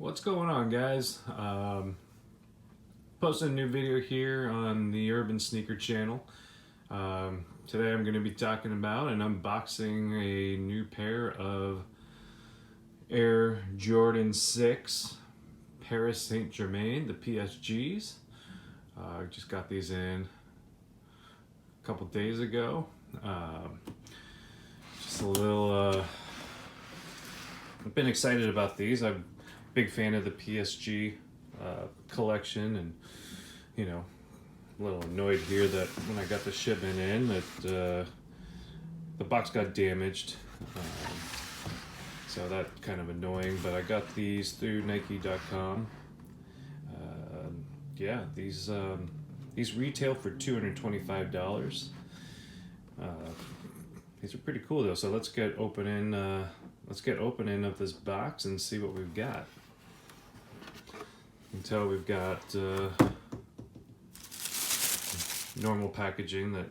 What's going on, guys? Posting a new video here on the Urban Sneaker channel. Today I'm going to be talking about and unboxing a new pair of Air Jordan 6 Paris Saint-Germain, the PSGs. I just got these in a couple days ago. Just a little, I've been excited about these. I'm a big fan of the PSG collection, and a little annoyed here that when I got the shipment in that the box got damaged, so that's kind of annoying. But I got these through Nike.com. Yeah, these retail for $225. These are pretty cool though. So let's get opening of this box and see what we've got. You can tell we've got normal packaging that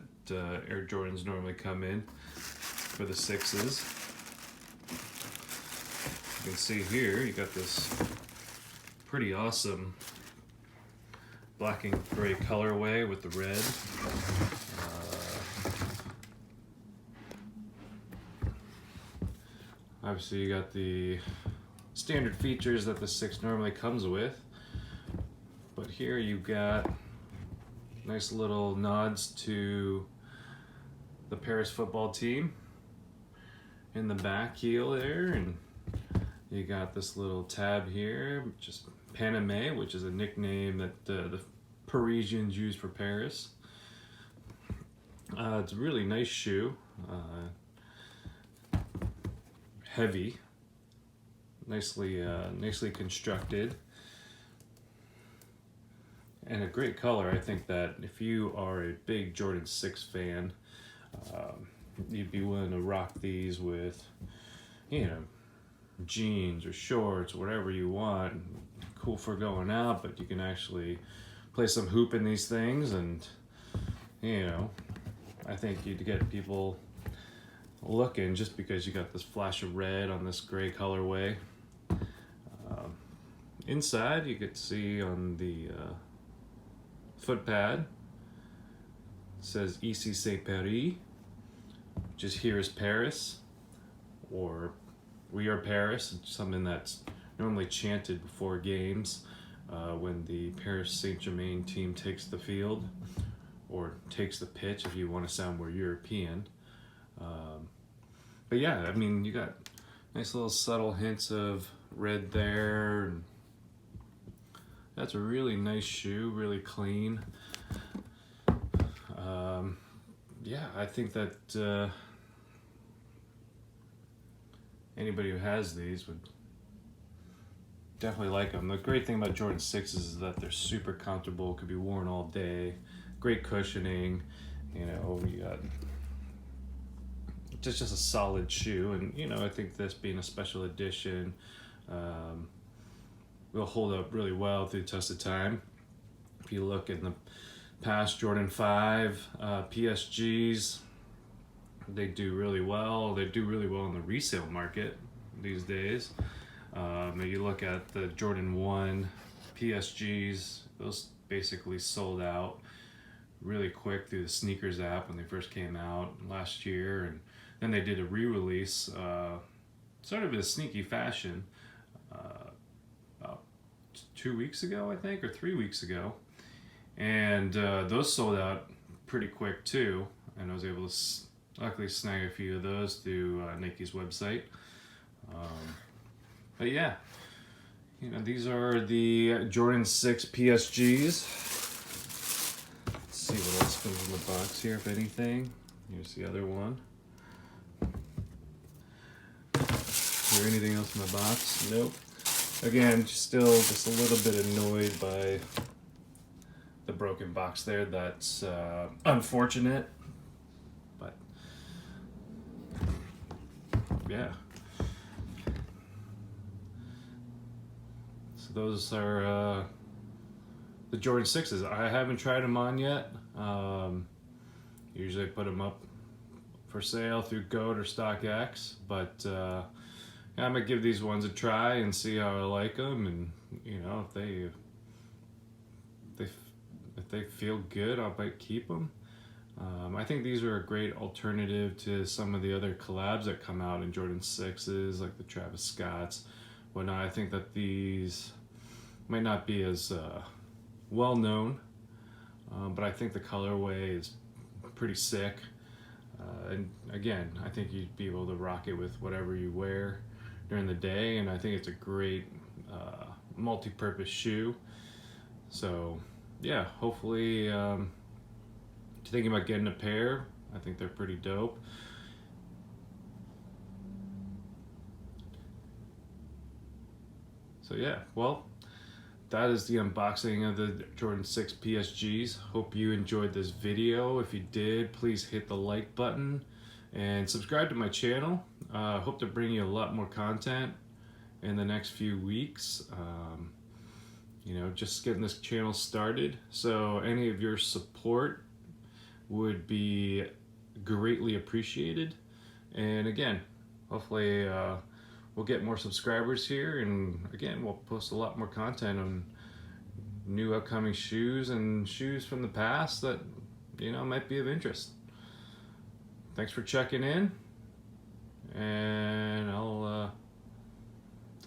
Air Jordans normally come in for the sixes. You can see here you got this pretty awesome black and gray colorway with the red. Obviously you got the standard features that the 6 normally comes with, but here you got nice little nods to the Paris football team in the back heel there, and you got this little tab here, just Paname, which is a nickname that the Parisians use for Paris. It's a really nice shoe. Heavy, nicely constructed, and a great color. I think that if you are a big Jordan 6 fan, you'd be willing to rock these with, jeans or shorts, whatever you want. Cool for going out, but you can actually play some hoop in these things, and I think you'd get people looking just because you got this flash of red on this gray colorway. Inside you could see on the foot pad it says Ici c'est Paris, which is here is Paris, or we are Paris. It's something that's normally chanted before games when the Paris Saint-Germain team takes the field or takes the pitch, if you want to sound more European. But yeah, I mean, you got nice little subtle hints of red there, and that's a really nice shoe, really clean. Yeah, I think that anybody who has these would definitely like them. The great thing about Jordan 6s is that they're super comfortable, could be worn all day, great cushioning, you got just a solid shoe. And I think this being a special edition will hold up really well through the test of time. If you look in the past Jordan 5 PSGs, they do really well. They do really well in the resale market these days. If you look at the Jordan 1 PSGs, those basically sold out really quick through the sneakers app when they first came out last year, and then they did a re-release sort of in a sneaky fashion about 2 weeks ago, I think, or 3 weeks ago, and those sold out pretty quick too, and I was able to luckily snag a few of those through Nike's website. But yeah, these are the Jordan 6 PSGs. Let's see what else comes in the box here, if anything. Here's the other one. Is there anything else in the box? Nope. Again, still just a little bit annoyed by the broken box there. That's unfortunate, but yeah. So those are the Jordan 6s. I haven't tried them on yet. Usually I put them up for sale through GOAT or StockX, but I'm gonna give these ones a try and see how I like them, and you know, if they feel good, I might keep them. I think these are a great alternative to some of the other collabs that come out in Jordan 6s, like the Travis Scotts, whatnot. I think that these might not be as well known, but I think the colorway is pretty sick. And again, I think you'd be able to rock it with whatever you wear during the day, and I think it's a great multi-purpose shoe. So yeah, hopefully if you're thinking about getting a pair, I think they're pretty dope. So yeah, well, that is the unboxing of the Jordan 6 PSGs. Hope you enjoyed this video. If you did, please hit the like button and subscribe to my channel. Hope to bring you a lot more content in the next few weeks. You know, just getting this channel started. So any of your support would be greatly appreciated. And again, hopefully we'll get more subscribers here, and again, we'll post a lot more content on new upcoming shoes and shoes from the past that, you know, might be of interest. Thanks for checking in, and I'll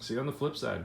see you on the flip side.